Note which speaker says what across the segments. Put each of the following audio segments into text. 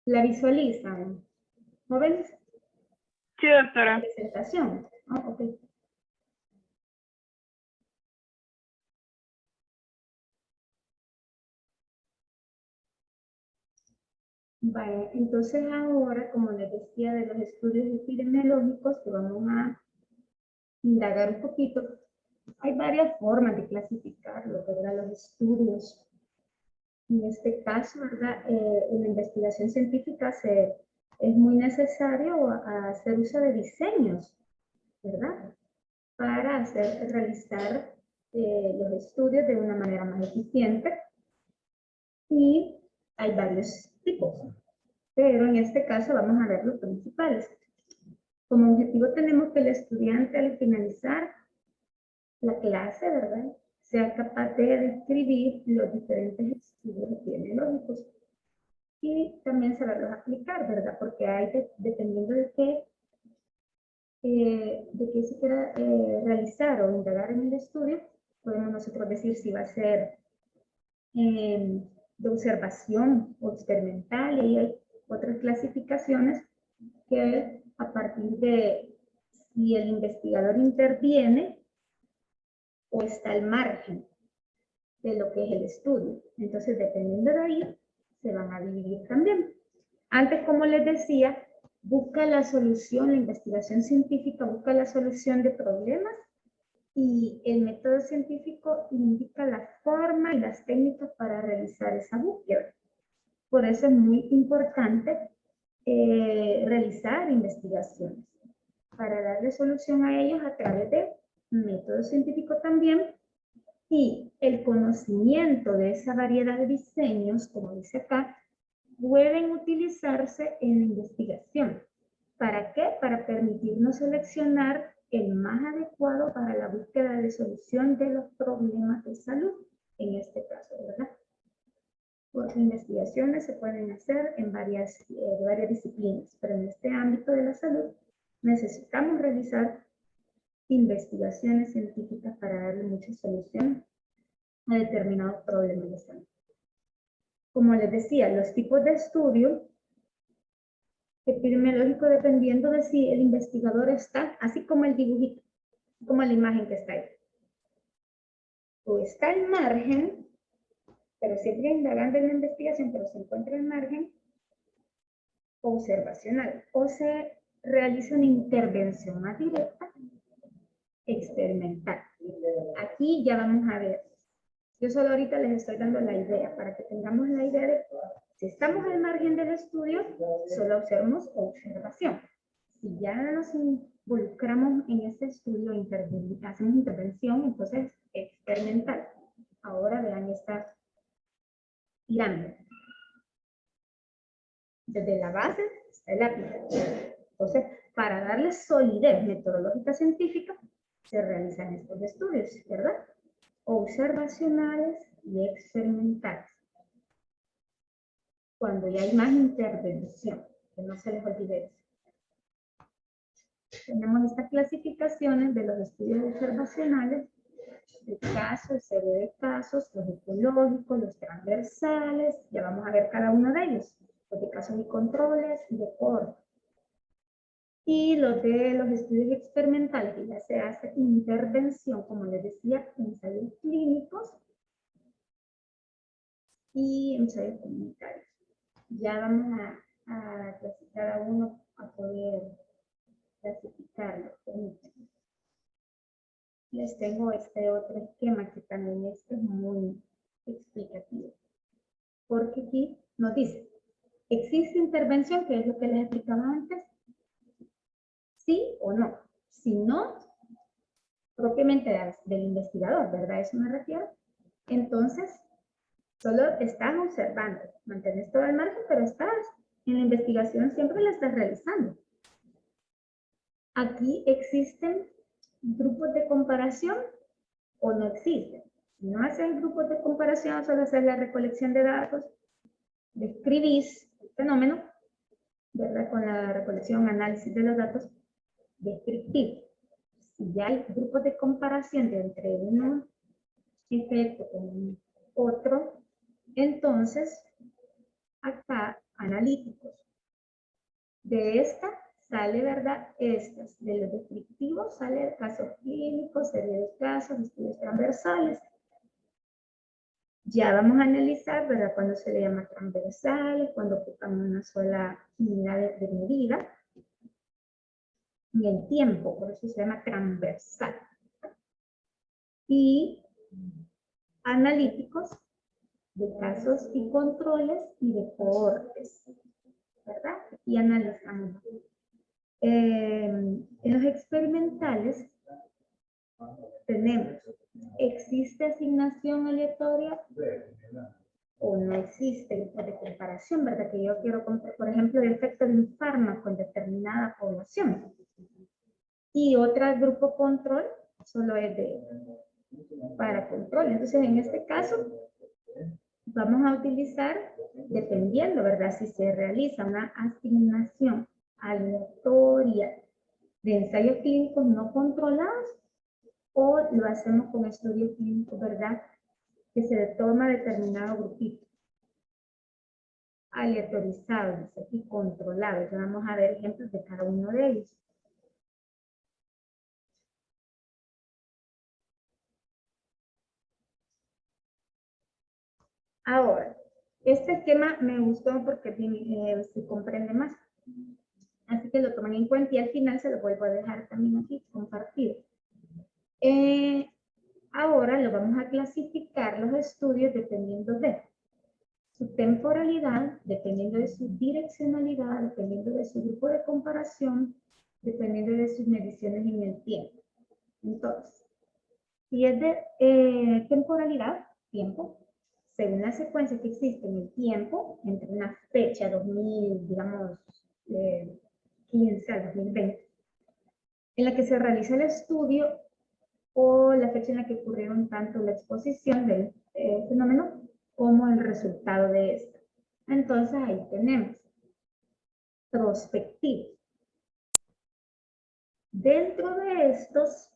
Speaker 1: ¿La visualizan, jóvenes?
Speaker 2: Sí, doctora.
Speaker 1: Presentación. Ah, ok. Vale, entonces ahora, como les decía, de los estudios epidemiológicos que vamos a indagar un poquito, hay varias formas de clasificarlo, ¿verdad? Los estudios. En este caso, ¿verdad? En la investigación científica es muy necesario hacer uso de diseños, ¿verdad? Para realizar los estudios de una manera más eficiente. Y hay varios tipos, pero en este caso vamos a ver los principales. Como objetivo tenemos que el estudiante al finalizar la clase, ¿verdad?, sea capaz de describir los diferentes estudios epidemiológicos y también saberlos aplicar, ¿verdad? Porque dependiendo de qué se quiera realizar o indagar en el estudio, podemos nosotros decir si va a ser de observación o experimental, y hay otras clasificaciones que a partir de si el investigador interviene o está al margen de lo que es el estudio. Entonces, dependiendo de ahí, se van a dividir también. Antes, como les decía, busca la solución, la investigación científica busca la solución de problemas y el método científico indica la forma y las técnicas para realizar esa búsqueda. Por eso es muy importante realizar investigaciones para darle solución a ellos a través de método científico también, y el conocimiento de esa variedad de diseños, como dice acá, pueden utilizarse en la investigación. ¿Para qué? Para permitirnos seleccionar el más adecuado para la búsqueda de solución de los problemas de salud, en este caso, ¿verdad? Porque investigaciones se pueden hacer en varias disciplinas, pero en este ámbito de la salud necesitamos realizar investigaciones científicas para darle mucha solución a determinados problemas de salud. Como les decía, los tipos de estudio epidemiológico, dependiendo de si el investigador está, así como el dibujito, como la imagen que está ahí, o está al margen, pero siempre indagando en la investigación, pero se encuentra al margen, observacional, o se realiza una intervención más directa, experimental. Aquí ya vamos a ver. Yo solo ahorita les estoy dando la idea, para que tengamos la idea de si estamos al margen del estudio, solo observamos observación. Si ya nos involucramos en este estudio, hacemos intervención, entonces experimental. Ahora vean esta pirámide. Desde la base hasta el ápice. Entonces, para darle solidez metodológica científica, se realizan estos estudios, ¿verdad? Observacionales y experimentales. Cuando ya hay más intervención, que no se les olvide eso. Tenemos estas clasificaciones de los estudios observacionales, de casos, serie de casos, los ecológicos, los transversales, ya vamos a ver cada uno de ellos, los de casos y controles y de corte. Y los de los estudios experimentales, que ya se hace intervención, como les decía, ensayos clínicos y ensayos comunitarios. Ya vamos a clasificar a uno a poder clasificarlo. Les tengo este otro esquema que también es muy explicativo. Porque aquí nos dice, ¿existe intervención? Que es lo que les explicaba antes. ¿Sí o no? Si no, propiamente del investigador, ¿verdad? Eso me refiero. Entonces, solo estás observando, mantienes todo al margen, pero estás en la investigación, siempre la estás realizando. Aquí existen grupos de comparación o no existen. Si no haces grupos de comparación, solo haces la recolección de datos, describís el fenómeno, ¿verdad? Con la recolección, análisis de los datos descriptivos. Si ya hay grupos de comparación entre un efecto con otro, entonces acá analíticos De esta sale, ¿verdad? Estas. De los descriptivos sale casos clínicos, serie de casos, estudios transversales. Ya vamos a analizar, ¿verdad? Cuando se le llama transversales, cuando ocupan una sola unidad de medida. En el tiempo, por eso se llama transversal. Y analíticos de casos y controles y de cohortes, ¿verdad? Y analizamos. En los experimentales tenemos, ¿existe asignación aleatoria o no existe? De comparación, ¿verdad? Que yo quiero comparar, por ejemplo, el efecto de un fármaco en determinada población. Y otro grupo control solo es para control. Entonces, en este caso, vamos a utilizar, dependiendo, ¿verdad? Si se realiza una asignación aleatoria de ensayos clínicos no controlados o lo hacemos con estudios clínicos, ¿verdad? Que se toma determinado grupito. Aleatorizados y controlados. Ya vamos a ver ejemplos de cada uno de ellos. Ahora, este esquema me gustó porque se comprende más. Así que lo toman en cuenta y al final se lo vuelvo a dejar también aquí compartido. Ahora lo vamos a clasificar los estudios dependiendo de su temporalidad, dependiendo de su direccionalidad, dependiendo de su grupo de comparación, dependiendo de sus mediciones en el tiempo. Entonces, si es de temporalidad, tiempo, según la secuencia que existe en el tiempo, entre una fecha 2000, digamos, 15 al 2020, en la que se realiza el estudio o la fecha en la que ocurrieron tanto la exposición del fenómeno como el resultado de esta. Entonces ahí tenemos prospectivo. Dentro de estos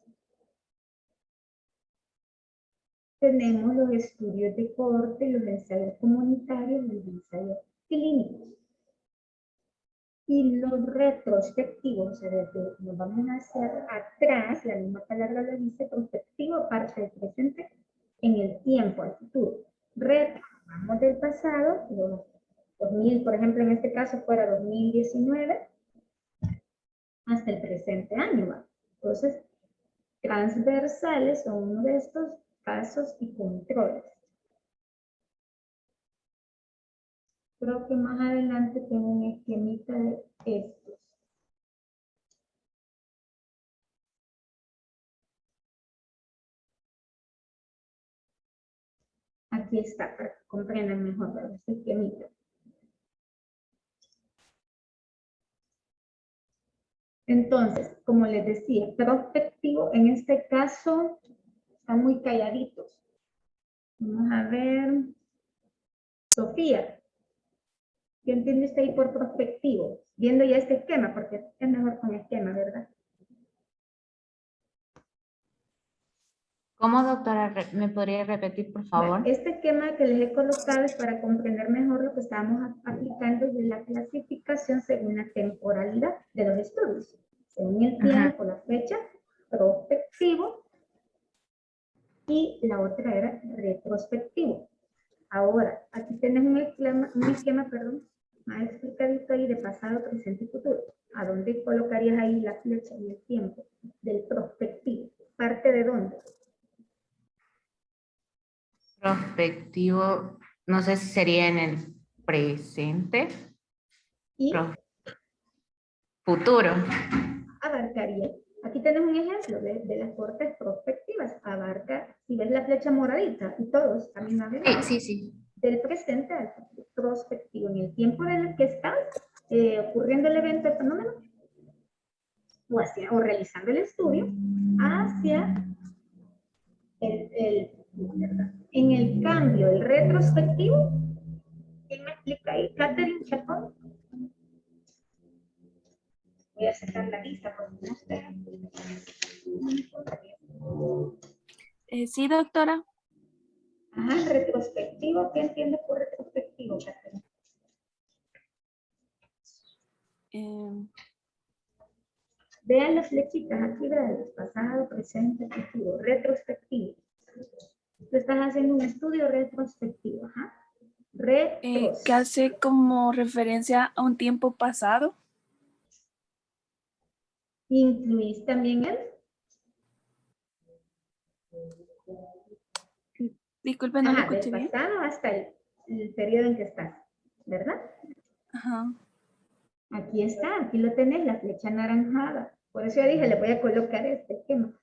Speaker 1: tenemos los estudios de cohorte, los ensayos comunitarios y los ensayos clínicos. Y los retrospectivos, o sea, nos vamos a hacer atrás, la misma palabra lo dice, prospectivo, parte del presente en el tiempo, al futuro. Retro, vamos del pasado, 2000, por ejemplo, en este caso fuera 2019, hasta el presente año. ¿Va? Entonces, transversales son uno de estos casos y controles. Creo que más adelante tengo un esquemita de estos. Aquí está, para que comprendan mejor este esquemita. Entonces, como les decía, prospectivo, en este caso, están muy calladitos. Vamos a ver. Sofía, ¿qué entiende usted ahí por prospectivo? Viendo ya este esquema, porque es mejor con esquema, ¿verdad?
Speaker 3: ¿Cómo, doctora? ¿Me podría repetir, por favor?
Speaker 1: Este esquema que les he colocado es para comprender mejor lo que estamos aplicando de la clasificación según la temporalidad de los estudios. Según el tiempo, la fecha, prospectivo, y la otra era retrospectivo. Ahora, aquí tenemos un esquema, más explicadito ahí de pasado, presente y futuro. ¿A dónde colocarías ahí la flecha y el tiempo del prospectivo? ¿Parte de dónde?
Speaker 3: Prospectivo, no sé si sería en el presente.
Speaker 1: Y
Speaker 3: Futuro.
Speaker 1: abarcaría. Aquí tenemos un ejemplo de las cortes prospectivas. Abarca, si ves la flecha moradita y todos también abarca.
Speaker 3: Sí.
Speaker 1: Del presente al prospectivo, en el tiempo en el que está ocurriendo el evento, el fenómeno, o realizando el estudio, hacia en el cambio, el retrospectivo. ¿Quién me explica ahí? Catherine Chacón. Voy a sacar la lista porque no sé.
Speaker 2: Sí, doctora.
Speaker 1: Ajá, retrospectivo. ¿Qué entiendes por retrospectivo, Catherine? Vean las flechitas aquí, ¿verdad? Pasado, presente, futuro, retrospectivo. Tú estás haciendo un estudio retrospectivo, ajá.
Speaker 2: que hace como referencia a un tiempo pasado.
Speaker 1: ¿Incluís también él?
Speaker 2: Disculpe, no lo escuché
Speaker 1: del
Speaker 2: bien.
Speaker 1: pasado hasta el periodo en que estás, ¿verdad?
Speaker 2: Ajá.
Speaker 1: Aquí está, aquí lo tenés, la flecha anaranjada. Por eso yo dije, le voy a colocar este esquema.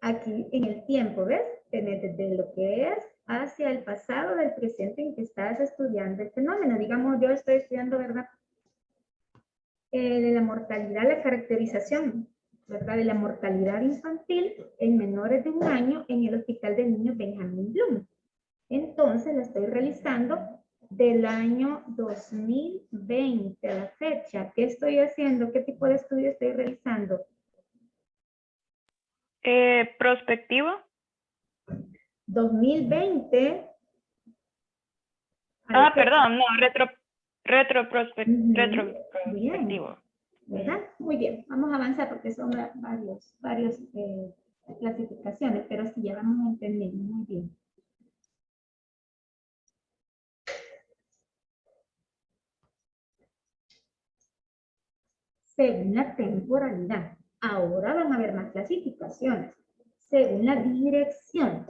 Speaker 1: Aquí en el tiempo, ¿ves? Tenés desde lo que es hacia el pasado del presente en que estás estudiando el fenómeno. Digamos, yo estoy estudiando, ¿verdad? De la mortalidad, la caracterización, ¿verdad? De la mortalidad infantil en menores de 1 año en el Hospital de Niños Benjamin Bloom. Entonces, la estoy realizando del año 2020 a la fecha. ¿Qué estoy haciendo? ¿Qué tipo de estudio estoy realizando?
Speaker 4: Prospectivo.
Speaker 1: 2020.
Speaker 4: Perdón, no, retroprospectivo.
Speaker 1: Bien, ¿verdad? Muy bien, vamos a avanzar porque son varias clasificaciones, pero sí, ya vamos a entender muy bien. Según la temporalidad. Ahora van a haber más clasificaciones. Según la dirección,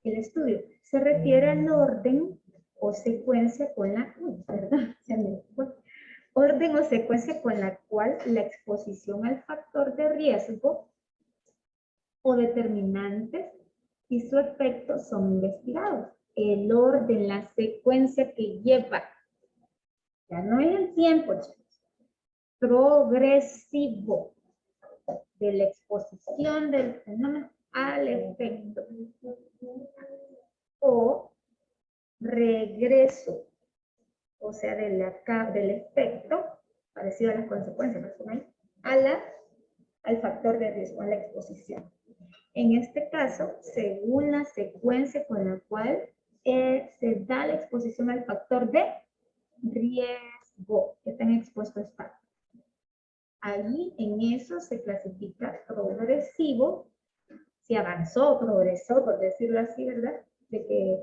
Speaker 1: el estudio se refiere al orden o secuencia con la, ¿verdad? Orden o secuencia con la cual la exposición al factor de riesgo o determinantes y su efecto son investigados. El orden, la secuencia que lleva, ya no es el tiempo, chicos, progresivo de la exposición del fenómeno al efecto o regreso, o sea, del efecto, parecido a las consecuencias, al factor de riesgo, a la exposición. En este caso, según la secuencia con la cual se da la exposición al factor de riesgo que están expuestos está. Allí en eso se clasifica progresivo, si avanzó, progresó, por decirlo así, ¿verdad? De que,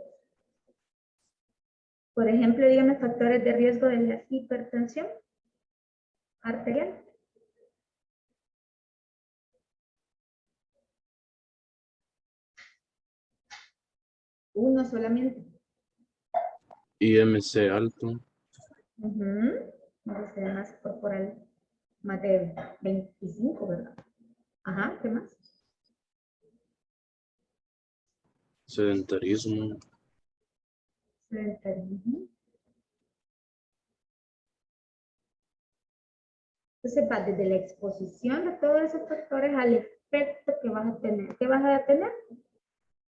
Speaker 1: por ejemplo, dígame factores de riesgo de la hipertensión arterial. Uno solamente.
Speaker 5: IMC alto.
Speaker 1: Más corporal, más de 25, ¿verdad? Ajá, ¿qué más?
Speaker 5: Sedentarismo.
Speaker 1: Sedentarismo. Entonces va desde la exposición de todos esos factores al efecto que vas a tener. ¿Qué vas a tener?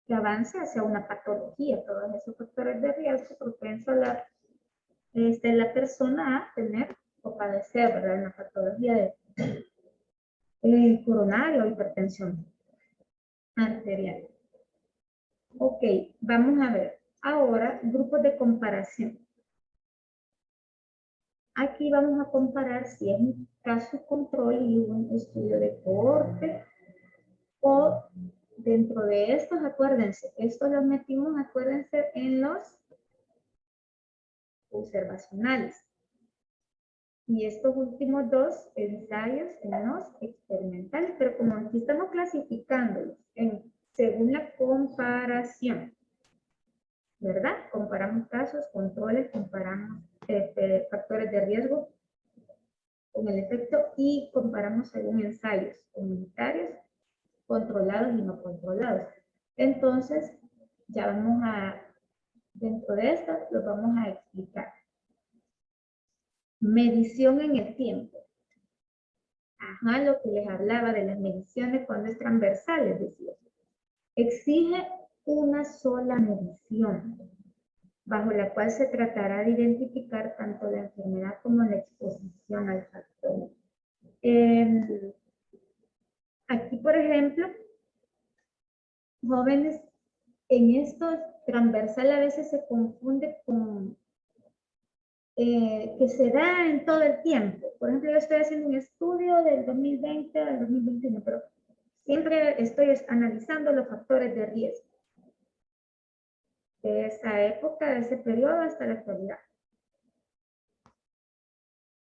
Speaker 1: Que avance hacia una patología. Todos esos factores de riesgo propenso a la persona a tener o padecer, ¿verdad? Una patología de coronaria o hipertensión arterial. Ok, vamos a ver. Ahora, grupos de comparación. Aquí vamos a comparar si es un caso control y un estudio de cohorte o dentro de estos, acuérdense, estos los metimos, acuérdense, en los observacionales. Y estos últimos dos ensayos en los experimentales, pero como aquí estamos clasificándolos según la comparación, ¿verdad? Comparamos casos, controles, comparamos factores de riesgo con el efecto y comparamos según ensayos comunitarios, controlados y no controlados. Entonces, ya vamos dentro de esto, lo vamos a explicar. Medición en el tiempo. Ajá, lo que les hablaba de las mediciones cuando es transversales, decía. Exige una sola medición, bajo la cual se tratará de identificar tanto la enfermedad como la exposición al factor. Aquí, por ejemplo, jóvenes, en esto transversal a veces se confunde con que se da en todo el tiempo. Por ejemplo, yo estoy haciendo un estudio del 2020 al 2021, pero siempre estoy analizando los factores de riesgo de esa época, de ese periodo hasta la actualidad.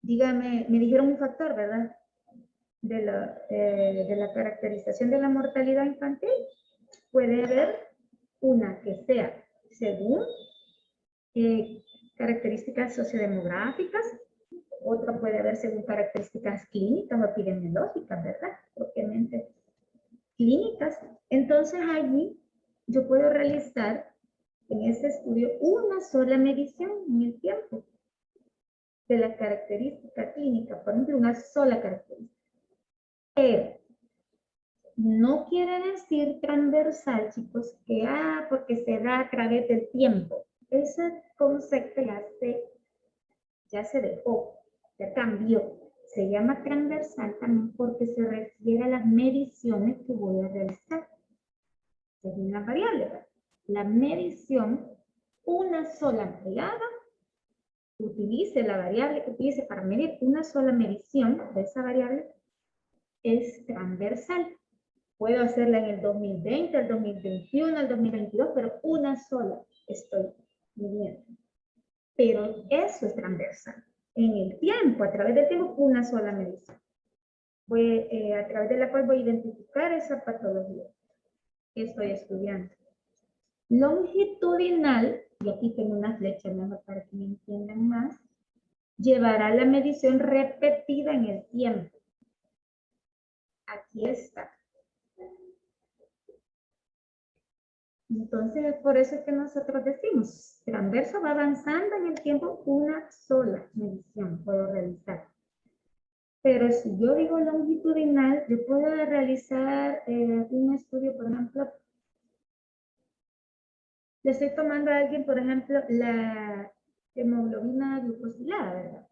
Speaker 1: Dígame, me dijeron un factor, ¿verdad? De la caracterización de la mortalidad infantil. Puede haber una que sea según características sociodemográficas, otra puede haber según características clínicas o epidemiológicas, ¿verdad? Propiamente clínicas. Entonces allí yo puedo realizar en ese estudio una sola medición en el tiempo de la característica clínica, por ejemplo, una sola característica. Pero no quiere decir transversal, chicos, que porque se da a través del tiempo. Ese concepto ya se dejó, ya cambió. Se llama transversal también porque se refiere a las mediciones que voy a realizar. Es una variable, ¿verdad? La medición, una sola empleada, utilice la variable que utilice para medir una sola medición de esa variable, es transversal. Puedo hacerla en el 2020, el 2021, el 2022, pero una sola estoy midiendo. Pero eso es transversal. En el tiempo, a través del tiempo, una sola medición. A través de la cual voy a identificar esa patología que estoy estudiando. Longitudinal, y aquí tengo una flecha mejor para que me entiendan más, llevará la medición repetida en el tiempo. Aquí está. Entonces, por eso es que nosotros decimos, transverso va avanzando en el tiempo, una sola medición puedo realizar. Pero si yo digo longitudinal, yo puedo realizar un estudio, por ejemplo, le estoy tomando a alguien, por ejemplo, la hemoglobina glucosilada, ¿verdad?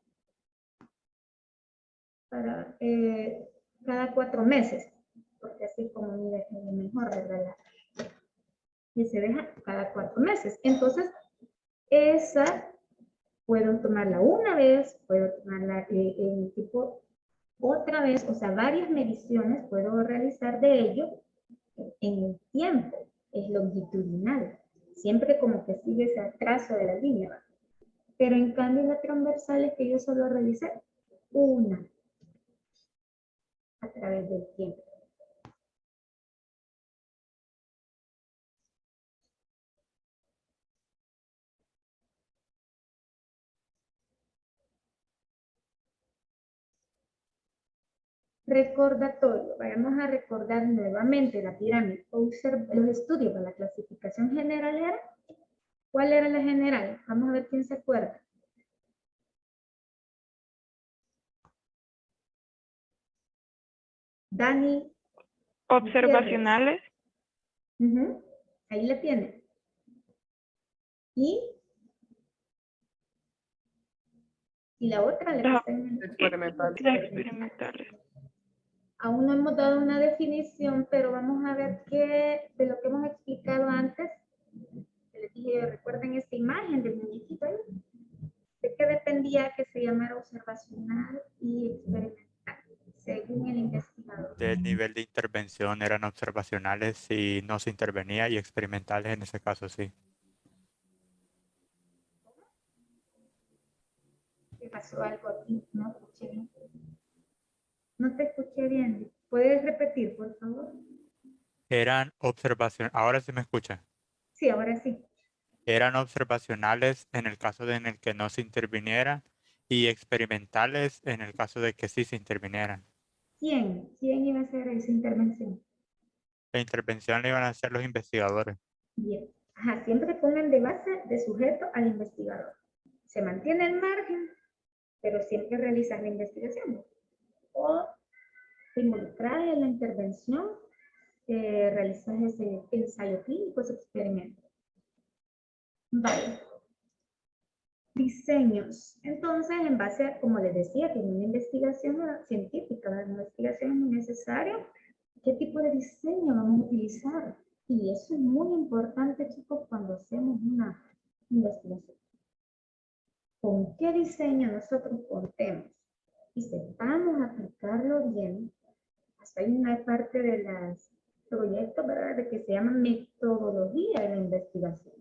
Speaker 1: Para cada 4 meses, porque así es como mide mejor, ¿verdad? Y se deja cada 4 meses. Entonces, esa puedo tomarla una vez, puedo tomarla en tipo otra vez, o sea, varias mediciones puedo realizar de ello en el tiempo. Es longitudinal, siempre como que sigue ese trazo de la línea, ¿verdad? Pero en cambio la transversal es que yo solo realicé una a través del tiempo. Recordatorio, vayamos a recordar nuevamente la pirámide, los estudios de la clasificación general era, ¿cuál era la general? Vamos a ver quién se acuerda. Dani.
Speaker 4: Observacionales.
Speaker 1: Ahí la tiene. Y la otra, la que está en el
Speaker 4: Experimentales.
Speaker 1: Aún no hemos dado una definición, pero vamos a ver qué de lo que hemos explicado antes. Les dije, recuerden esta imagen del muñequito ahí. ¿De qué dependía que se llamara observacional y experimental? Según el investigador.
Speaker 5: Del nivel de intervención eran observacionales si no se intervenía y experimentales en ese caso sí.
Speaker 1: ¿Qué pasó algo aquí? No escuché bien. No te escuché bien. ¿Puedes repetir, por favor?
Speaker 5: Eran observacionales, ahora sí me escucha.
Speaker 1: Sí, ahora sí.
Speaker 5: Eran observacionales en el caso en el que no se interviniera y experimentales en el caso de que sí se intervinieran.
Speaker 1: ¿Quién iba a hacer esa intervención?
Speaker 5: La intervención la iban a hacer los investigadores.
Speaker 1: Bien. Ajá, siempre pongan de base de sujeto al investigador. Se mantiene el margen, pero siempre realizan la investigación. O te involucras en la intervención, realizas ese ensayo clínico, ese experimento. Vale. Diseños. Entonces, en base a, como les decía, que en una investigación científica, una investigación es muy necesaria, ¿qué tipo de diseño vamos a utilizar? Y eso es muy importante, chicos, cuando hacemos una investigación. con qué diseño nosotros contemos y sepamos aplicarlo bien, hasta hay una parte de los proyectos, ¿verdad?, de que se llama metodología de la investigación.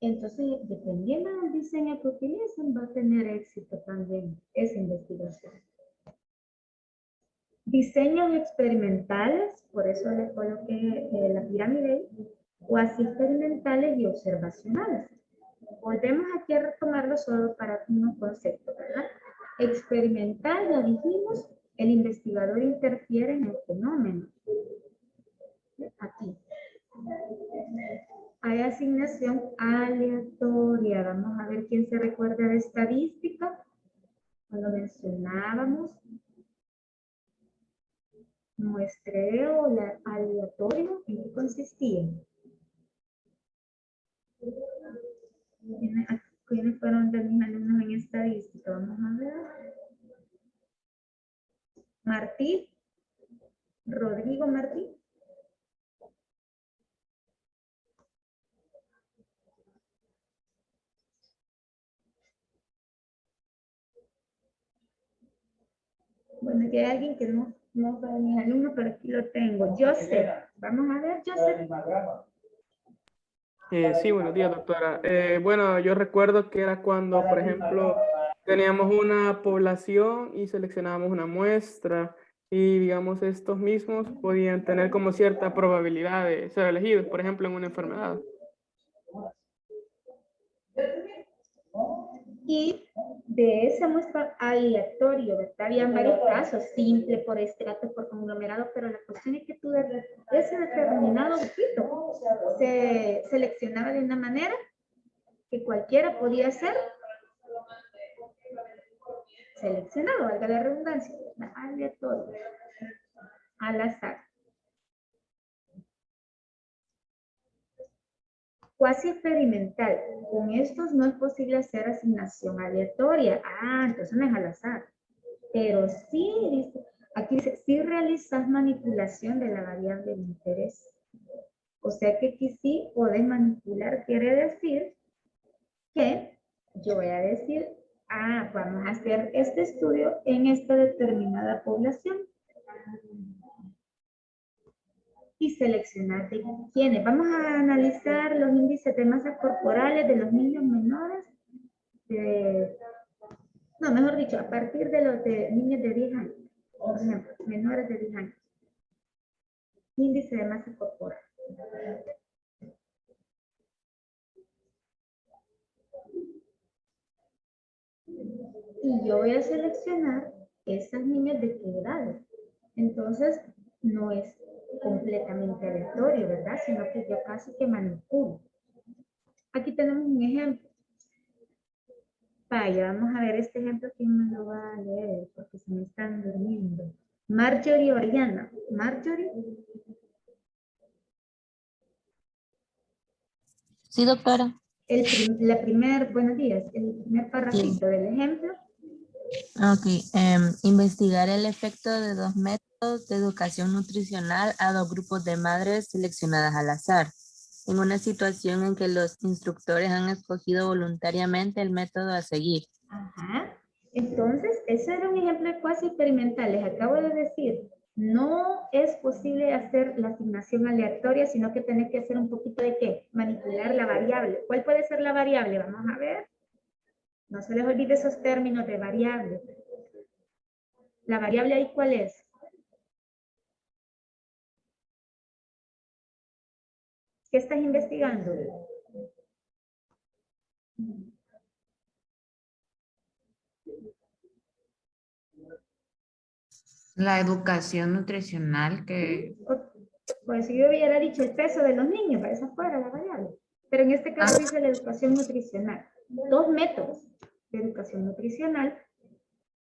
Speaker 1: Entonces, dependiendo del diseño que utilicen, va a tener éxito también esa investigación. Diseños experimentales, por eso les coloqué la pirámide, o así experimentales y observacionales. Volvemos aquí a retomarlo solo para unos conceptos, ¿verdad? Experimental, ya dijimos, el investigador interfiere en el fenómeno. Aquí. Hay asignación aleatoria. Vamos a ver quién se recuerda de estadística. Cuando mencionábamos muestreo aleatorio, ¿en qué consistía? ¿Quiénes fueron de mis alumnos en estadística? Vamos a ver. Martí. Rodrigo Martí. Bueno, aquí hay alguien que no fue de mis alumnos, pero aquí lo tengo. Joseph. Vamos a ver, Joseph.
Speaker 6: Sí, buenos días, doctora. Bueno, yo recuerdo que era cuando, por ejemplo, teníamos una población y seleccionábamos una muestra y, digamos, estos mismos podían tener como cierta probabilidad de ser elegidos, por ejemplo, en una enfermedad.
Speaker 1: Y de esa muestra aleatorio, ¿verdad? Habían varios casos, simple, por estrato, por conglomerado, pero la cuestión es que tú de ese determinado grupito se seleccionaba de una manera que cualquiera podía ser seleccionado, valga la redundancia, aleatorio, al azar. Cuasi experimental. Con estos no es posible hacer asignación aleatoria. Ah, entonces no es al azar. Pero sí, dice, aquí dice, sí realizas manipulación de la variable de interés. O sea que aquí sí podés manipular, quiere decir que yo voy a decir, vamos a hacer este estudio en esta determinada población. Y seleccionar de quiénes. Vamos a analizar los índices de masa corporales de los niños menores, no, mejor dicho, a partir de los niños de 10 años, por ejemplo, menores de 10 años. Índice de masa corporal. Y yo voy a seleccionar esas niñas de qué edades. Entonces, no es completamente aleatorio, ¿verdad? Sino que yo casi que manipulo. Aquí tenemos un ejemplo. Vaya, vamos a ver este ejemplo, ¿quién me lo va a leer? Porque se me están durmiendo. Marjorie Oriana. Marjorie.
Speaker 7: Sí, doctora.
Speaker 1: Buenos días, el primer parrafito del ejemplo.
Speaker 7: Ok, investigar el efecto de 2 métodos de educación nutricional a 2 grupos de madres seleccionadas al azar, en una situación en que los instructores han escogido voluntariamente el método a seguir.
Speaker 1: Ajá. Entonces, ese era un ejemplo de cuasi experimental. Les acabo de decir, no es posible hacer la asignación aleatoria, sino que tenés que hacer un poquito de ¿qué? Manipular la variable. ¿Cuál puede ser la variable? Vamos a ver. No se les olvide esos términos de variable. ¿La variable ahí cuál es? ¿Qué estás investigando?
Speaker 3: La educación nutricional que...
Speaker 1: Pues si yo hubiera dicho el peso de los niños, para esa fuera la variable. Pero en este caso dice la educación nutricional. 2 métodos de educación nutricional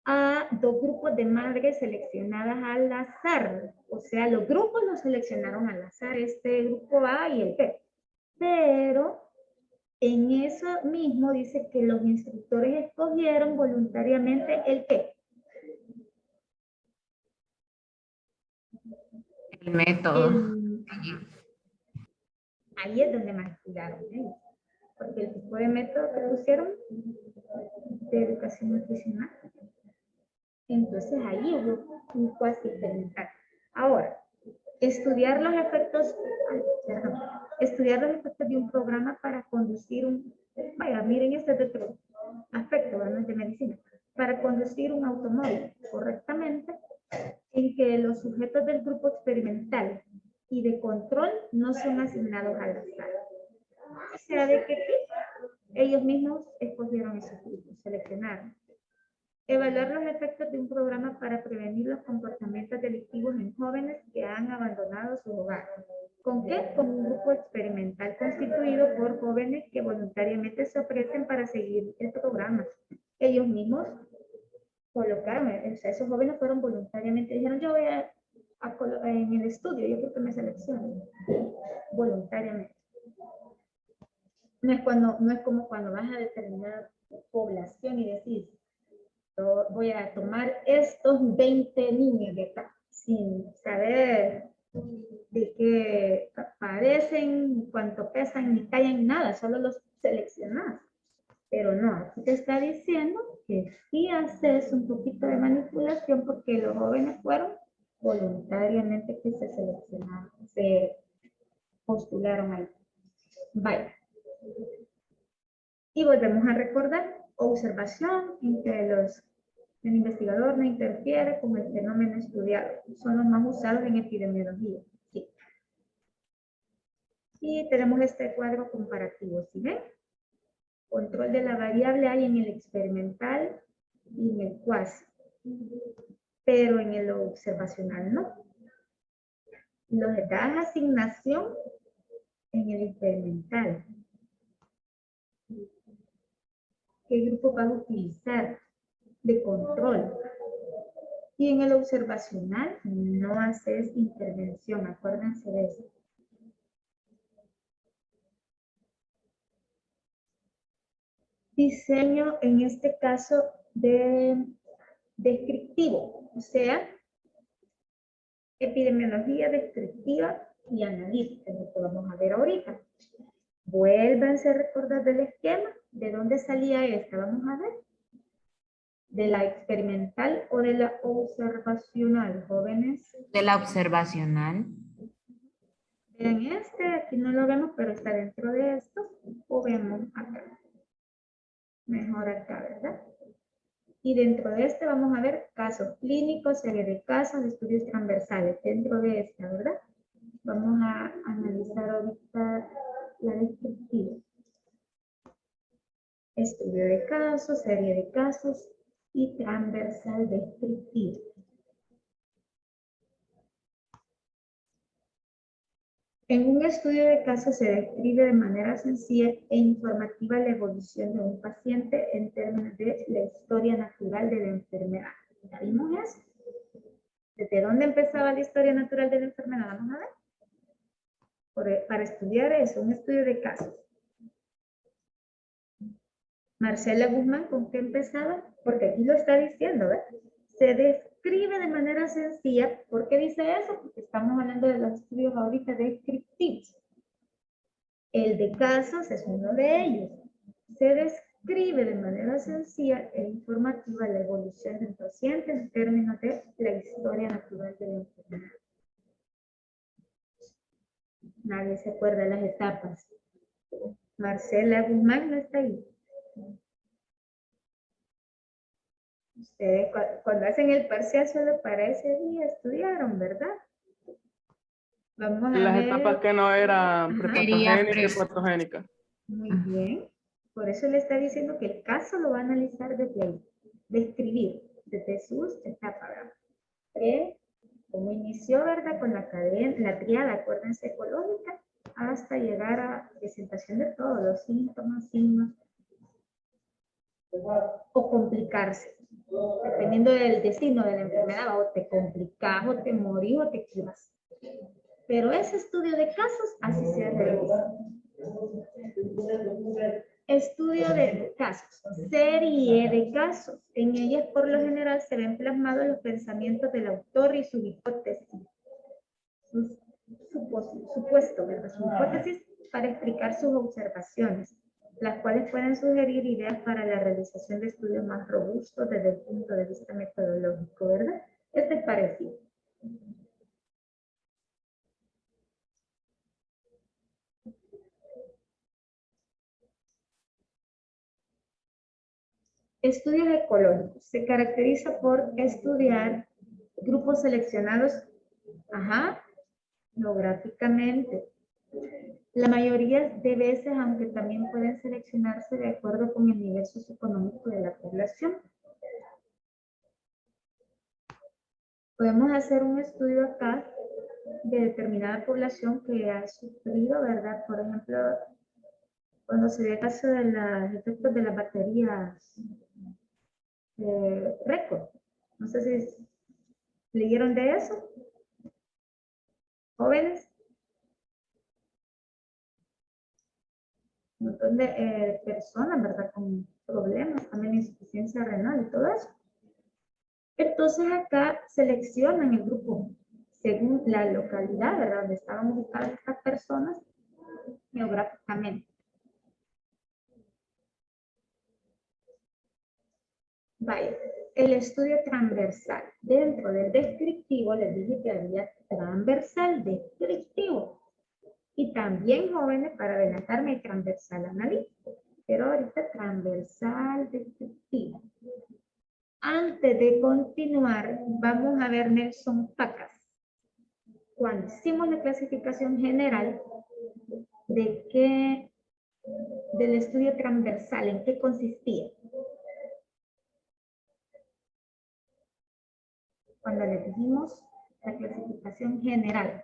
Speaker 1: a 2 grupos de madres seleccionadas al azar. O sea, los grupos los seleccionaron al azar, este grupo A y el B. Pero en eso mismo dice que los instructores escogieron voluntariamente el ¿qué?
Speaker 3: El método.
Speaker 1: Ahí es donde manipularon. porque el tipo de método que pusieron de educación nutricional. Entonces ahí hubo un cuasi experimental. Ahora, estudiar los efectos de un programa para conducir vaya, miren, este es de otro aspecto, no es de medicina, para conducir un automóvil correctamente, en que los sujetos del grupo experimental y de control no son asignados al azar. O sea, de que ellos mismos escogieron esos grupos, seleccionaron. Evaluar los efectos de un programa para prevenir los comportamientos delictivos en jóvenes que han abandonado su hogar. ¿Con qué? Con un grupo experimental constituido por jóvenes que voluntariamente se ofrecen para seguir el programa. Ellos mismos colocaron, o sea, esos jóvenes fueron voluntariamente, dijeron, yo voy en el estudio, yo creo que me seleccionen voluntariamente. No es como cuando vas a determinar población y decís, yo voy a tomar estos 20 niños de acá, sin saber de qué parecen, cuánto pesan, ni callan, nada, solo los seleccionas. Pero no, aquí te está diciendo que sí haces un poquito de manipulación porque los jóvenes fueron voluntariamente que se seleccionaron, se postularon ahí. Vaya. Y volvemos a recordar, observación en que el investigador no interfiere con el fenómeno estudiado. Son los más usados en epidemiología. Sí. Y tenemos este cuadro comparativo, ¿sí ven? Control de la variable hay en el experimental y en el cuasi, pero en el observacional no. Los das asignación en el experimental. ¿Qué grupo vas a utilizar de control? Y en el observacional no haces intervención, acuérdense de eso. Diseño, en este caso, descriptivo, o sea, epidemiología descriptiva y analítica, es lo que vamos a ver ahorita. Vuélvanse a recordar del esquema, ¿de dónde salía esta? Vamos a ver. ¿De la experimental o de la observacional, jóvenes?
Speaker 3: De la observacional.
Speaker 1: Vean aquí no lo vemos, pero está dentro de esto, o vemos acá. Mejor acá, ¿verdad? Y dentro de este vamos a ver casos clínicos, serie de casos, estudios transversales. Dentro de esta, ¿verdad? Vamos a analizar ahorita la descriptiva. Estudio de casos, serie de casos y transversal descriptivo. En un estudio de casos se describe de manera sencilla e informativa la evolución de un paciente en términos de la historia natural de la enfermedad. ¿Ya vimos eso? ¿Desde dónde empezaba la historia natural de la enfermedad? Vamos a ver. Para estudiar eso, un estudio de casos. Marcela Guzmán, ¿con qué empezaba? Porque aquí lo está diciendo, ¿verdad? Se describe de manera sencilla. ¿Por qué dice eso? Porque estamos hablando de los estudios ahorita descriptivos. El de casos es uno de ellos. Se describe de manera sencilla e informativa la evolución del paciente en términos de la historia natural de la enfermedad. Nadie se acuerda de las etapas. Marcela Guzmán no está ahí. Ustedes cuando hacen el parcial solo para ese día estudiaron, ¿verdad? Vamos a
Speaker 6: Las
Speaker 1: ver.
Speaker 6: etapas que no eran prepatogénica y
Speaker 3: Sería
Speaker 6: patogénica.
Speaker 1: Muy bien. Por eso le está diciendo que el caso lo va a analizar desde ahí. Describir desde sus etapas. Cómo inició, ¿verdad? Con la cadena, la triada, acuérdense, ecológica, hasta llegar a presentación de todos los síntomas, signos, o complicarse. Dependiendo del destino de la enfermedad, o te complicas, o te morís, o te curas. Pero ese estudio de casos, así se realiza. Estudio de casos, serie de casos. En ellas, por lo general, se ven plasmados los pensamientos del autor y su hipótesis. Supuesto, ¿verdad? Su hipótesis para explicar sus observaciones. las cuales pueden sugerir ideas para la realización de estudios más robustos desde el punto de vista metodológico, ¿verdad? Este es parecido. Estudios ecológicos. Se caracteriza por estudiar grupos seleccionados, geográficamente. La mayoría de veces, aunque también pueden seleccionarse de acuerdo con el nivel socioeconómico de la población. Podemos hacer un estudio acá de determinada población que ha sufrido, ¿verdad? Por ejemplo, cuando se ve el caso de los efectos de las baterías récord. No sé si leyeron de eso. Jóvenes. Un montón de personas, ¿verdad? Con problemas, también insuficiencia renal y todo eso. Entonces acá seleccionan el grupo según la localidad, ¿verdad? Donde estaban ubicadas estas personas geográficamente. Vaya, el estudio transversal. Dentro del descriptivo les dije que había transversal descriptivo. Y también, jóvenes, para adelantarme, transversal analítico. Pero ahorita transversal descriptivo. Antes de continuar, vamos a ver Nelson Pacas. Cuando hicimos la clasificación general, del estudio transversal, ¿en qué consistía? Cuando le dijimos la clasificación general,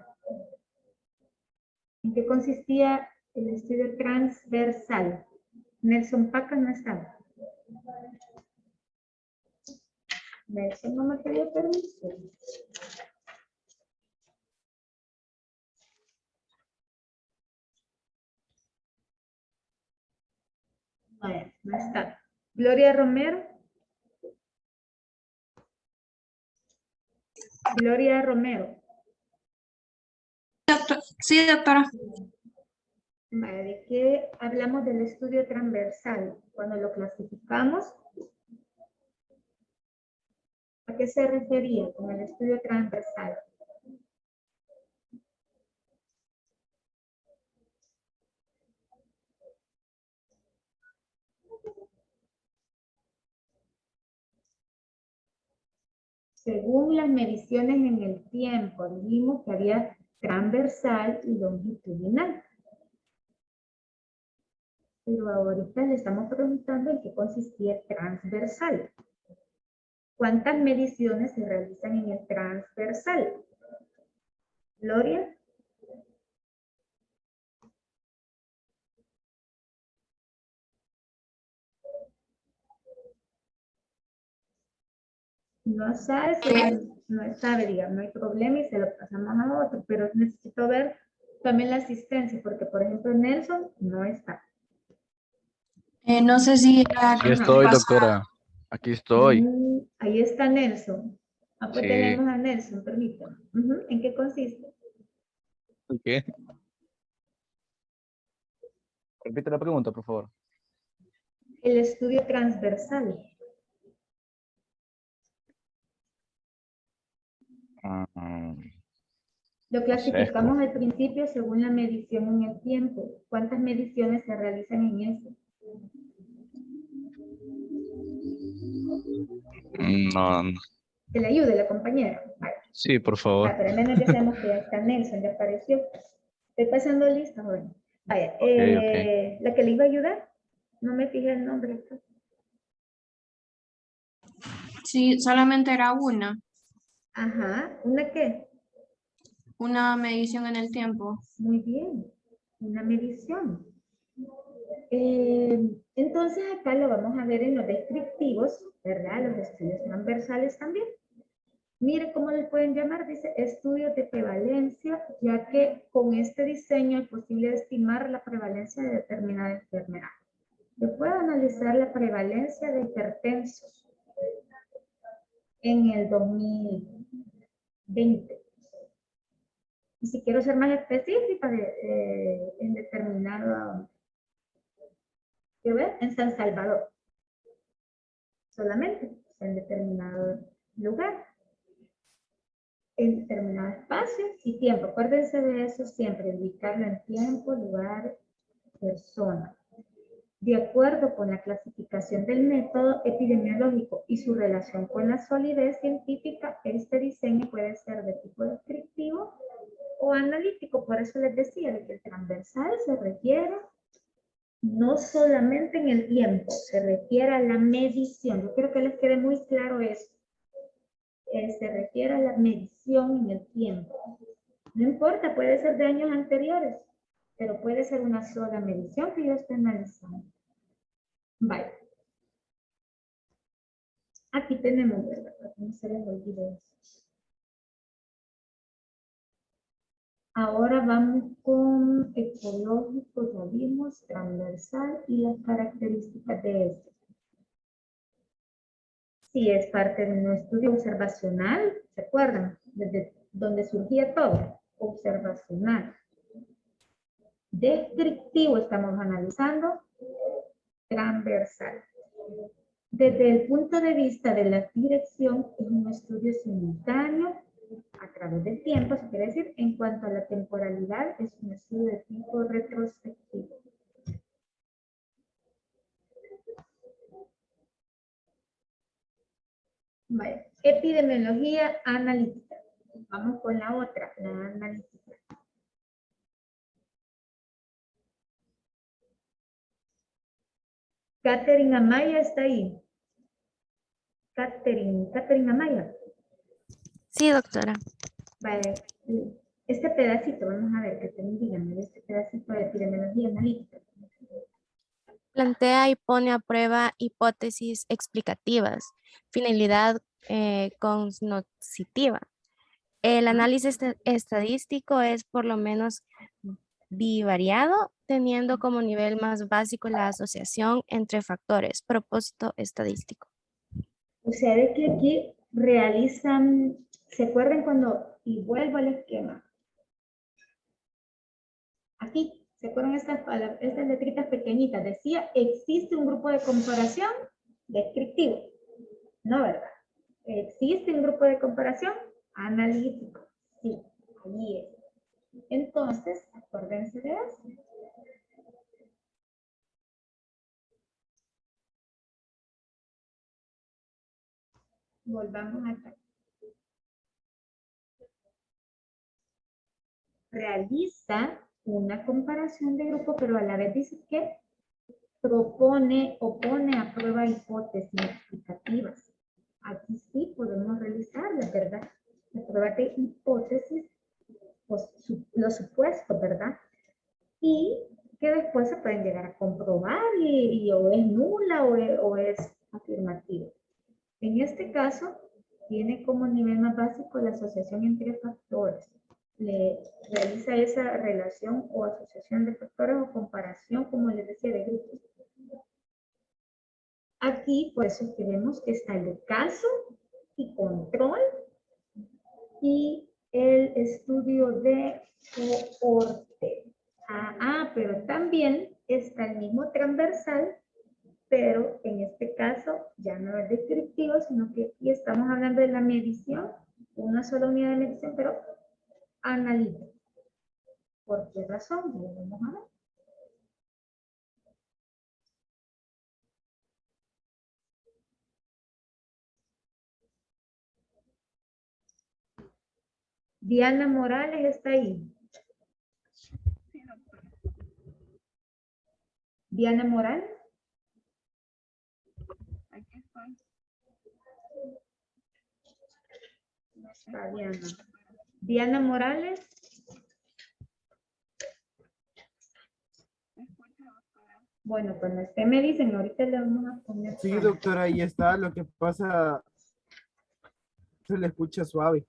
Speaker 1: ¿en qué consistía el estudio transversal? Nelson Pacas no estaba. Nelson no me pidió permiso. Vaya, no está. Gloria Romero. Gloria Romero.
Speaker 8: Sí, doctora.
Speaker 1: Vale, ¿de qué hablamos del estudio transversal? Cuando lo clasificamos, ¿a qué se refería con el estudio transversal? Según las mediciones en el tiempo, dijimos que había transversal y longitudinal. Pero ahorita le estamos preguntando en qué consistía el transversal. ¿Cuántas mediciones se realizan en el transversal? Gloria. No sabe, no sabe, digamos, no hay problema y se lo pasamos a otro, pero necesito ver también la asistencia, porque por ejemplo Nelson no está.
Speaker 8: No sé si...
Speaker 9: Aquí estoy, doctora. Aquí estoy.
Speaker 1: Ahí está Nelson. Ah, pues
Speaker 9: Sí.
Speaker 1: tenemos a Nelson, permítame. ¿En qué consiste?
Speaker 9: ¿Qué? Repite la pregunta, por favor.
Speaker 1: El estudio transversal. Lo clasificamos al principio según la medición en el tiempo. ¿Cuántas mediciones se realizan en eso?
Speaker 9: No.
Speaker 1: Que le ayude la compañera. Vale.
Speaker 9: Sí, por favor.
Speaker 1: Pero al menos ya sabemos que ya está Nelson, ya apareció. Estoy pasando lista, joven. Vaya,
Speaker 9: Okay.
Speaker 1: la que le iba a ayudar, no me fijé el nombre.
Speaker 8: Sí, solamente era una.
Speaker 1: Ajá, ¿una qué?
Speaker 8: Una medición en el tiempo.
Speaker 1: Muy bien, una medición. Entonces acá lo vamos a ver en los descriptivos, ¿verdad? Los estudios transversales también. Mire cómo les pueden llamar, dice estudios de prevalencia, ya que con este diseño es posible estimar la prevalencia de determinada enfermedad. Se puede analizar la prevalencia de hipertensos en el 2020. Y si quiero ser más específica en determinado Quiero ver, en San Salvador. Solamente en determinado lugar, en determinado espacio y tiempo. Acuérdense de eso siempre, ubicarlo en tiempo, lugar, persona. De acuerdo con la clasificación del método epidemiológico y su relación con la solidez científica, este diseño puede ser de tipo descriptivo o analítico. Por eso les decía de que el transversal se refiere no solamente en el tiempo, se refiere a la medición. Yo quiero que les quede muy claro eso. Se refiere a la medición en el tiempo. No importa, puede ser de años anteriores, pero puede ser una sola medición que yo esté analizando. Vale. Aquí tenemos, ¿verdad? Para que no se les olvide eso. Ahora vamos con ecológico, ya vimos, transversal y las características de este. Sí, es parte de un estudio observacional, ¿se acuerdan? Desde donde surgía todo, observacional. Descriptivo estamos analizando, transversal. Desde el punto de vista de la dirección, es un estudio simultáneo a través del tiempo, se quiere decir, en cuanto a la temporalidad, es un estudio de tipo retrospectivo. Vale. Epidemiología analítica. Vamos con la otra, la analítica. Catherine Amaya está ahí. Catherine Amaya.
Speaker 10: Sí, doctora.
Speaker 1: Vale. Este pedacito, vamos a ver, Catherine, dígame, este pedacito de epidemiología analítica.
Speaker 10: Plantea y pone a prueba hipótesis explicativas, finalidad cognoscitiva. El análisis estadístico es por lo menos bivariado, teniendo como nivel más básico la asociación entre factores, propósito estadístico.
Speaker 1: O sea, de que aquí realizan, ¿se acuerdan cuando, y vuelvo al esquema? Aquí, ¿se acuerdan estas letritas pequeñitas? Decía, existe un grupo de comparación descriptivo. No, ¿verdad? Existe un grupo de comparación analítico. Sí, ahí es. Entonces, acuérdense de eso. Volvamos acá. Realiza una comparación de grupo, pero a la vez dice que propone o pone a prueba hipótesis explicativas. Aquí sí podemos realizarlas, ¿verdad? La prueba de hipótesis, pues, los supuestos, ¿verdad? Y que después se pueden llegar a comprobar y o es nula o es afirmativa. En este caso, tiene como nivel más básico la asociación entre factores. Le realiza esa relación o asociación de factores o comparación, como les decía, de grupos. Aquí, por eso vemos que está el caso y control y el estudio de cohorte. Pero también está el mismo transversal, pero en este caso ya no es descriptivo, sino que aquí estamos hablando de la medición, una sola unidad de medición, pero analítica. ¿Por qué razón? Ya lo vamos a ver. Diana Morales está ahí. Diana Morales.
Speaker 2: Aquí estoy.
Speaker 1: No está Diana. Diana Morales. Bueno, cuando usted me dicen, ahorita le vamos a poner.
Speaker 11: Sí, doctora, ahí está. Lo que pasa, se le escucha suave.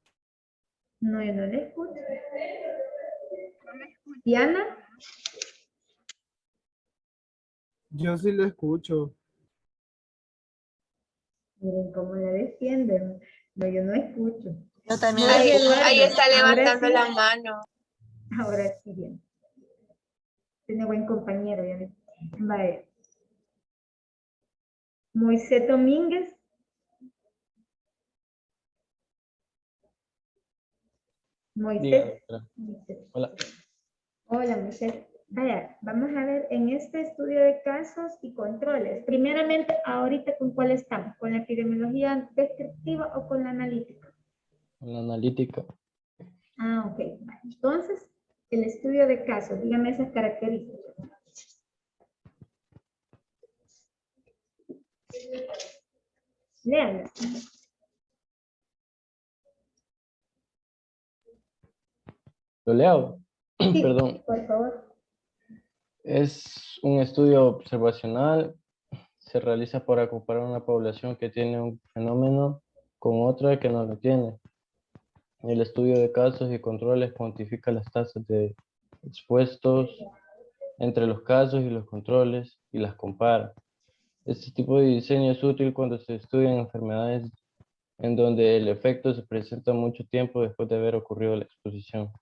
Speaker 1: No, yo no le escucho. Diana.
Speaker 11: Yo sí lo escucho.
Speaker 1: Miren cómo la defienden. No, yo no escucho.
Speaker 7: Yo también
Speaker 1: No
Speaker 7: la
Speaker 1: recuerdo.
Speaker 8: Ahí está levantando
Speaker 1: Ahora
Speaker 8: la
Speaker 1: sí.
Speaker 8: mano.
Speaker 1: Ahora sí bien. Tiene buen compañero. Ya. Vale. Moisés Domínguez. Moisés.
Speaker 12: Hola.
Speaker 1: Hola, Moisés. Vaya, vamos a ver en este estudio de casos y controles. Primeramente, ahorita, ¿con cuál estamos? ¿Con la epidemiología descriptiva o con la analítica?
Speaker 12: La analítica.
Speaker 1: Ah, ok. Vale. Entonces, el estudio de casos, dígame esas características. Léanlas.
Speaker 12: ¿Lo leo?
Speaker 1: Sí,
Speaker 12: Perdón.
Speaker 1: por favor.
Speaker 12: Es un estudio observacional. Se realiza para comparar una población que tiene un fenómeno con otra que no lo tiene. El estudio de casos y controles cuantifica las tasas de expuestos entre los casos y los controles y las compara. Este tipo de diseño es útil cuando se estudian enfermedades en donde el efecto se presenta mucho tiempo después de haber ocurrido la exposición.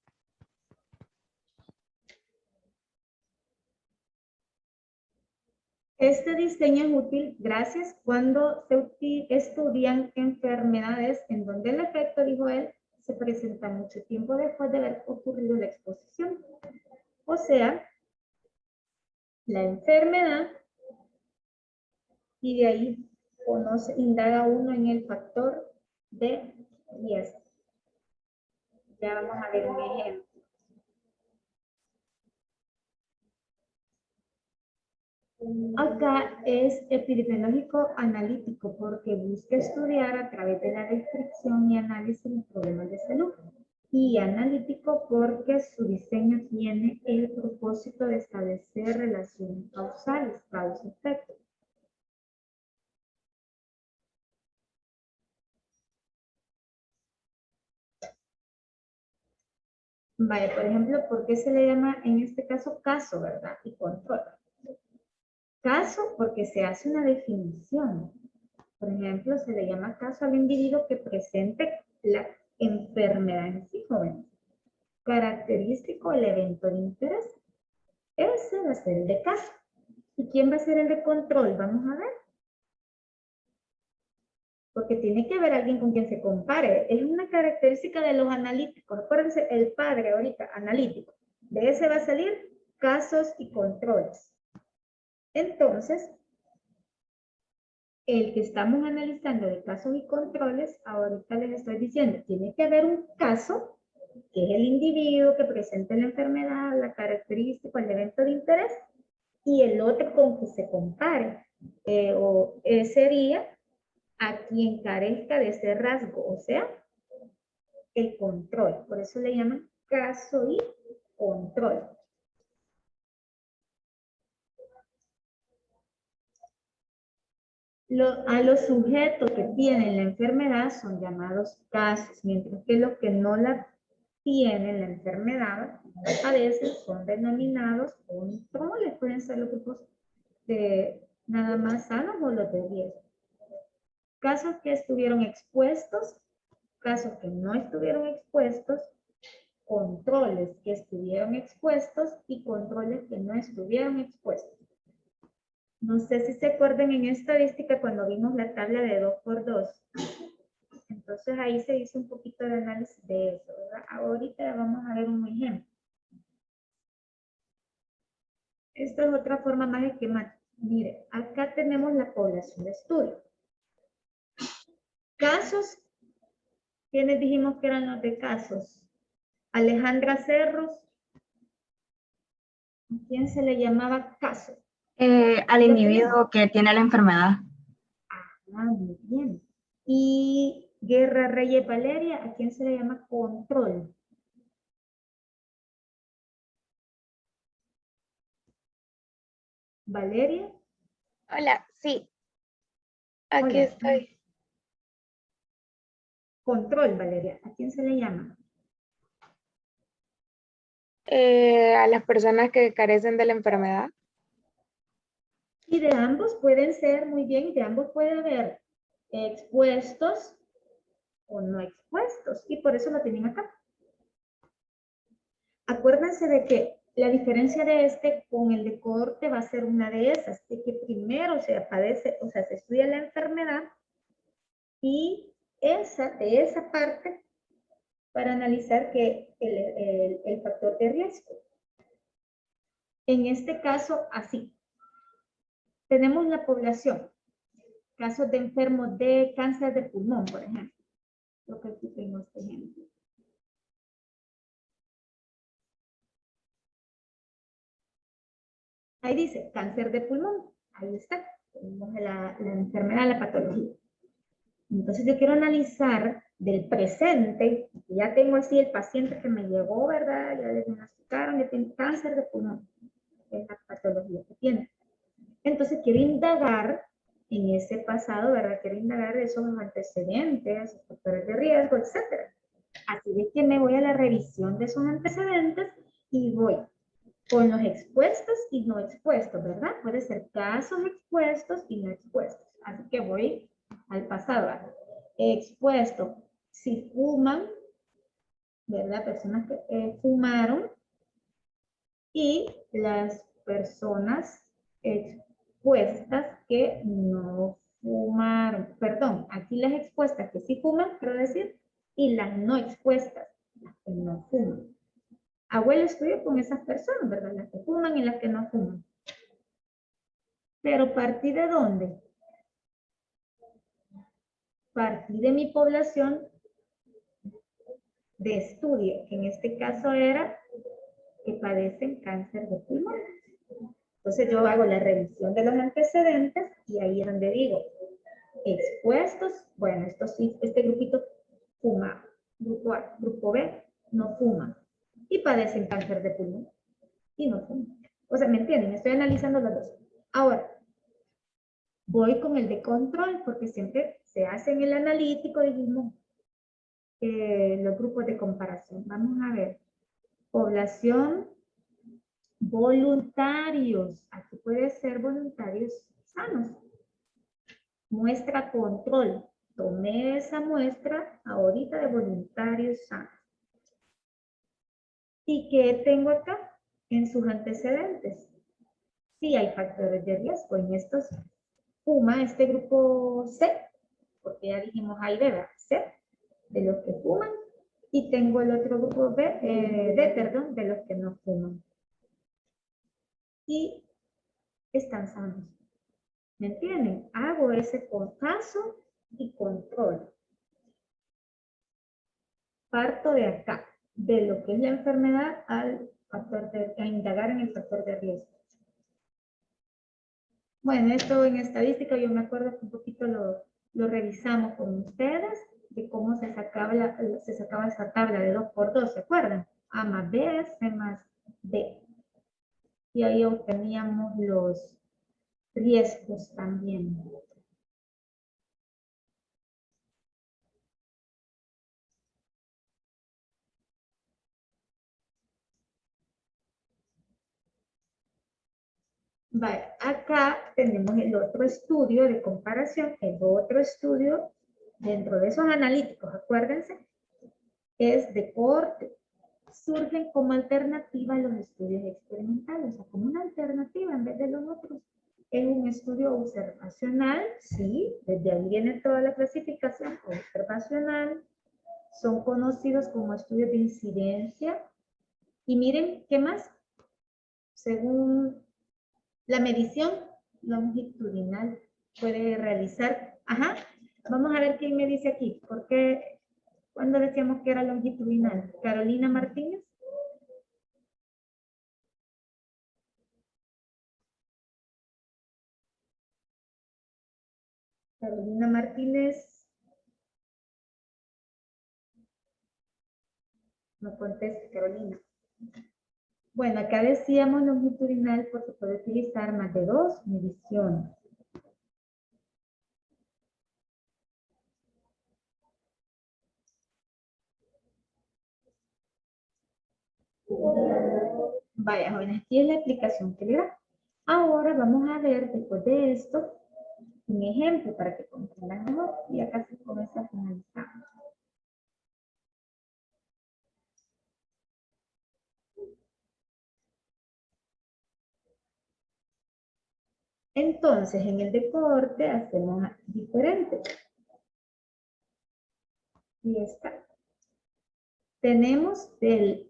Speaker 1: Este diseño es útil gracias cuando se estudian enfermedades en donde el efecto, dijo él, se presenta mucho tiempo después de haber ocurrido la exposición. O sea, la enfermedad, y de ahí indaga uno en el factor de riesgo. Ya vamos a ver un ejemplo. Acá es epidemiológico analítico porque busca estudiar a través de la descripción y análisis los problemas de salud. Y analítico porque su diseño tiene el propósito de establecer relaciones causales, causa-efecto. Vale, por ejemplo, ¿por qué se le llama en este caso caso, verdad? Y control. Caso porque se hace una definición. Por ejemplo, se le llama caso al individuo que presente la enfermedad en sí, jóvenes. Característico el evento de interés. Ese va a ser el de caso. ¿Y quién va a ser el de control? Vamos a ver. Porque tiene que haber alguien con quien se compare. Es una característica de los analíticos. Acuérdense, el padre ahorita, analítico. De ese va a salir casos y controles. Entonces, el que estamos analizando de casos y controles, ahorita les estoy diciendo, tiene que haber un caso, que es el individuo que presenta la enfermedad, la característica, el evento de interés, y el otro con que se compare, sería a quien carezca de ese rasgo, o sea, el control. Por eso le llaman caso y control. A los sujetos que tienen la enfermedad son llamados casos, mientras que los que no la tienen la enfermedad a veces son denominados controles. Pueden ser los grupos de nada más sanos o los de riesgo. Casos que estuvieron expuestos, casos que no estuvieron expuestos, controles que estuvieron expuestos y controles que no estuvieron expuestos. No sé si se acuerdan en estadística cuando vimos la tabla de 2×2. Entonces ahí se hizo un poquito de análisis de eso, ¿verdad? Ahorita vamos a ver un ejemplo. Esta es otra forma más esquemática. Mire, acá tenemos la población de estudio. Casos, ¿quiénes dijimos que eran los de casos? Alejandra Cerros. ¿A quién se le llamaba caso?
Speaker 13: Al individuo que tiene la enfermedad.
Speaker 1: Ah, muy bien. Y Guerra Reyes Valeria, ¿a quién se le llama control? Valeria.
Speaker 14: Hola, sí. Aquí
Speaker 1: Hola.
Speaker 14: estoy.
Speaker 1: Control, Valeria, ¿a quién se le llama?
Speaker 14: A las personas que carecen de la enfermedad.
Speaker 1: Y de ambos pueden ser, muy bien, de ambos puede haber expuestos o no expuestos. Y por eso lo tienen acá. Acuérdense de que La diferencia de este con el de cohorte va a ser una de esas, de que primero se padece, o sea, se estudia la enfermedad y de esa parte para analizar que el factor de riesgo. En este caso, así. Tenemos la población, casos de enfermos de cáncer de pulmón, por ejemplo. Lo que aquí tengo este ejemplo. Ahí dice cáncer de pulmón. Ahí está. Tenemos la enfermedad, la patología. Entonces yo quiero analizar del presente. Ya tengo así el paciente que me llegó, ¿verdad? Ya le diagnosticaron que tiene cáncer de pulmón. Es la patología que tiene. Entonces quiero indagar en ese pasado, ¿verdad? Quiero indagar esos antecedentes, esos factores de riesgo, etc. Así de que me voy a la revisión de esos antecedentes y voy con los expuestos y no expuestos, ¿verdad? Puede ser casos expuestos y no expuestos. Así que voy al pasado. Expuesto, si fuman, ¿verdad? Personas que fumaron y las personas expuestas que no fumaron. Perdón, aquí las expuestas que sí fuman, quiero decir, y las no expuestas, las que no fuman. Hago el estudio con esas personas, ¿verdad? Las que fuman y las que no fuman. Pero ¿partí de dónde? Partí de mi población de estudio, que en este caso era que padecen cáncer de pulmón. Entonces yo hago la revisión de los antecedentes y ahí es donde digo, expuestos, bueno, este grupito fuma, grupo A, grupo B, no fuma y padecen cáncer de pulmón y no fuman. O sea, ¿me entienden? Estoy analizando los dos. Ahora, voy con el de control porque siempre se hace en el analítico, dijimos, los grupos de comparación. Vamos a ver. Población, voluntarios. Aquí puede ser voluntarios sanos. Muestra control. Tomé esa muestra ahorita de voluntarios sanos. ¿Y qué tengo acá? En sus antecedentes. Sí hay factores de riesgo. En estos fuma este grupo C, porque ya dijimos A y B, ¿verdad? C, de los que fuman. Y tengo el otro grupo D, de los que no fuman. Y están sanos. ¿Me entienden? Hago ese caso y control. Parto de acá, de lo que es la enfermedad al factor a indagar en el factor de riesgo. Bueno, esto en estadística yo me acuerdo que un poquito lo revisamos con ustedes, de cómo se sacaba esa tabla de 2 por 2, ¿se acuerdan? A más B, C más D. Y ahí obteníamos los riesgos también. Vale, acá tenemos el otro estudio de comparación, el otro estudio dentro de esos analíticos, acuérdense, es de cohorte. Surgen como alternativa a los estudios experimentales, o sea, como una alternativa en vez de los otros. Es un estudio observacional, sí, desde ahí viene toda la clasificación observacional. Son conocidos como estudios de incidencia. Y miren, ¿qué más? Según la medición longitudinal puede realizar. Ajá, vamos a ver quién me dice aquí. ¿Por qué? ¿Cuándo decíamos que era longitudinal? ¿Carolina Martínez? Carolina Martínez. No conteste, Carolina. Bueno, acá decíamos longitudinal porque puede utilizar más de 2 mediciones. Vaya, jóvenes, aquí es la explicación que le da. Ahora vamos a ver, después de esto, un ejemplo para que comprendan mejor. Y acá se comienza a finalizar. Entonces, en el de cohorte hacemos diferente. Y está. Tenemos el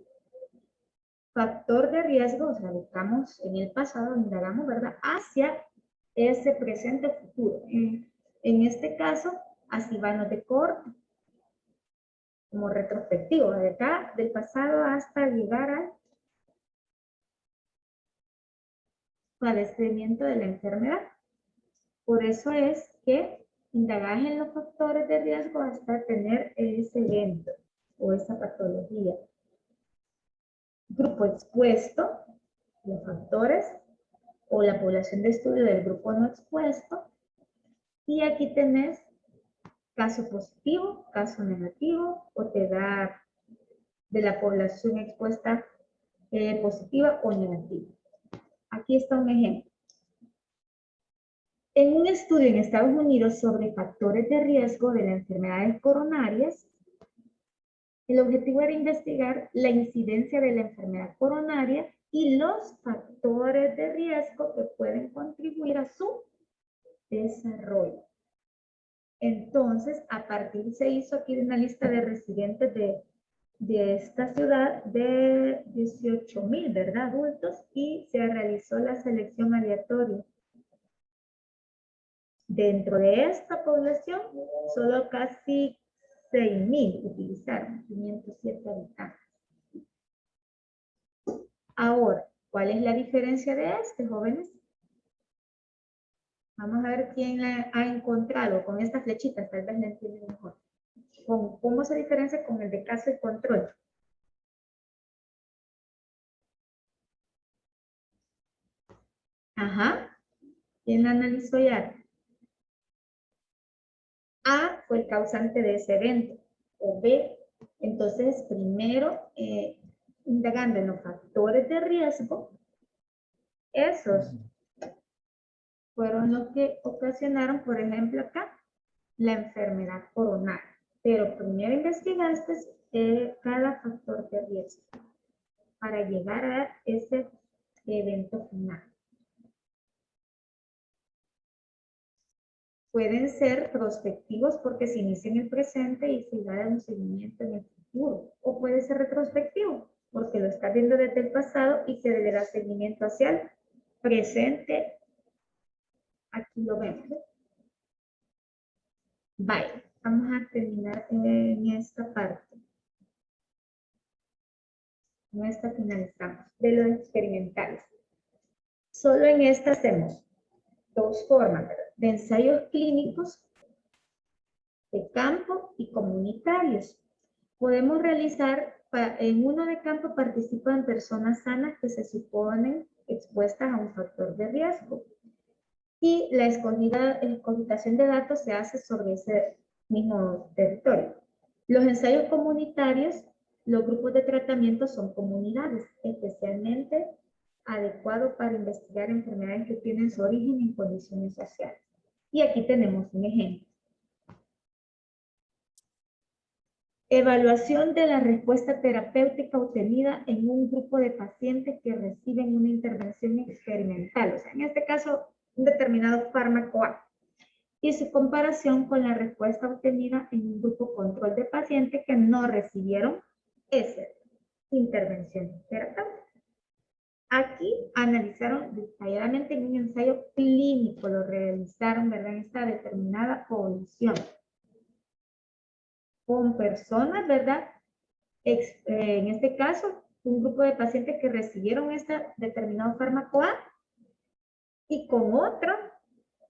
Speaker 1: factor de riesgo, o sea, buscamos en el pasado, indagamos, ¿verdad? Hacia ese presente futuro. En este caso, así van los de cohorte. Como retrospectivo, de acá, del pasado hasta llegar al padecimiento de la enfermedad. Por eso es que indagar en los factores de riesgo hasta tener ese evento o esa patología. Grupo expuesto, los factores, o la población de estudio del grupo no expuesto. Y aquí tenés caso positivo, caso negativo, o te da de la población expuesta positiva o negativa. Aquí está un ejemplo. En un estudio en Estados Unidos sobre factores de riesgo de las enfermedades coronarias, el objetivo era investigar la incidencia de la enfermedad coronaria y los factores de riesgo que pueden contribuir a su desarrollo. Entonces, a partir se hizo aquí una lista de residentes de esta ciudad de 18,000, ¿verdad? Adultos, y se realizó la selección aleatoria. Dentro de esta población, solo casi 6,000 utilizaron, 507 habitantes. Ahora, ¿cuál es la diferencia de este, jóvenes? Vamos a ver quién la ha encontrado con estas flechitas, tal vez la entienden mejor. ¿Cómo se diferencia con el de caso y control? Ajá. ¿Quién la analizó ya? A fue el causante de ese evento, o B. Entonces, primero, indagando en los factores de riesgo, esos fueron los que ocasionaron, por ejemplo, acá, la enfermedad coronaria. Pero primero investigaste cada factor de riesgo para llegar a ese evento final. Pueden ser prospectivos porque se inicia en el presente y se da un seguimiento en el futuro. O puede ser retrospectivo porque lo está viendo desde el pasado y se le da seguimiento hacia el presente. Aquí lo vemos. Vale, vamos a terminar en esta parte. En esta finalizamos. De los experimentales. Solo en esta hacemos dos formas, ¿verdad? De ensayos clínicos, de campo y comunitarios. Podemos realizar, en uno de campo participan personas sanas que se suponen expuestas a un factor de riesgo. Y la escogitación de datos se hace sobre ese mismo territorio. Los ensayos comunitarios, los grupos de tratamiento son comunidades, especialmente adecuados para investigar enfermedades que tienen su origen en condiciones sociales. Y aquí tenemos un ejemplo. Evaluación de la respuesta terapéutica obtenida en un grupo de pacientes que reciben una intervención experimental. O sea, en este caso, un determinado fármaco A. Y su comparación con la respuesta obtenida en un grupo control de pacientes que no recibieron esa intervención terapéutica. Aquí analizaron detalladamente en un ensayo clínico, lo realizaron, ¿verdad? En esta determinada población. Con personas, ¿verdad? En este caso, un grupo de pacientes que recibieron este determinado fármaco A y con otro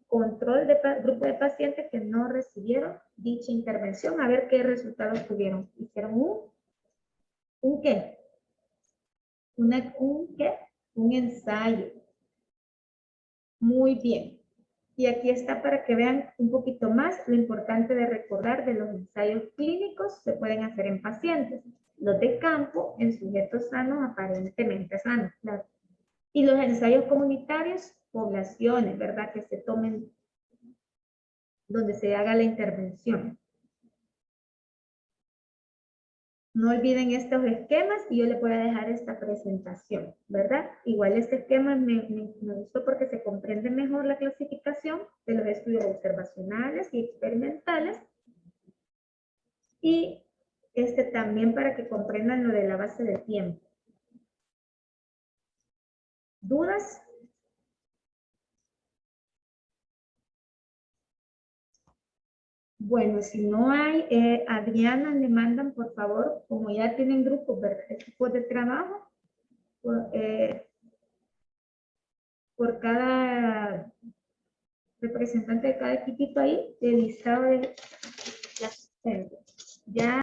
Speaker 1: control de grupo de pacientes que no recibieron dicha intervención. A ver qué resultados tuvieron. Hicieron ¿un qué? ¿Un qué? Un ensayo. Muy bien. Y aquí está para que vean un poquito más lo importante de recordar de los ensayos clínicos se pueden hacer en pacientes. Los de campo en sujetos sanos, aparentemente sanos, claro. Y los ensayos comunitarios, poblaciones, ¿verdad? Que se tomen, donde se haga la intervención. No olviden estos esquemas y yo les voy a dejar esta presentación, ¿verdad? Igual este esquema me gustó porque se comprende mejor la clasificación de los estudios observacionales y experimentales. Y este también para que comprendan lo de la base de tiempo. ¿Dudas? Bueno, si no hay, Adriana, le mandan, por favor, como ya tienen grupos, ¿verdad? Equipos de trabajo, por cada representante de cada equipito ahí, el listado de las asistentes. Ya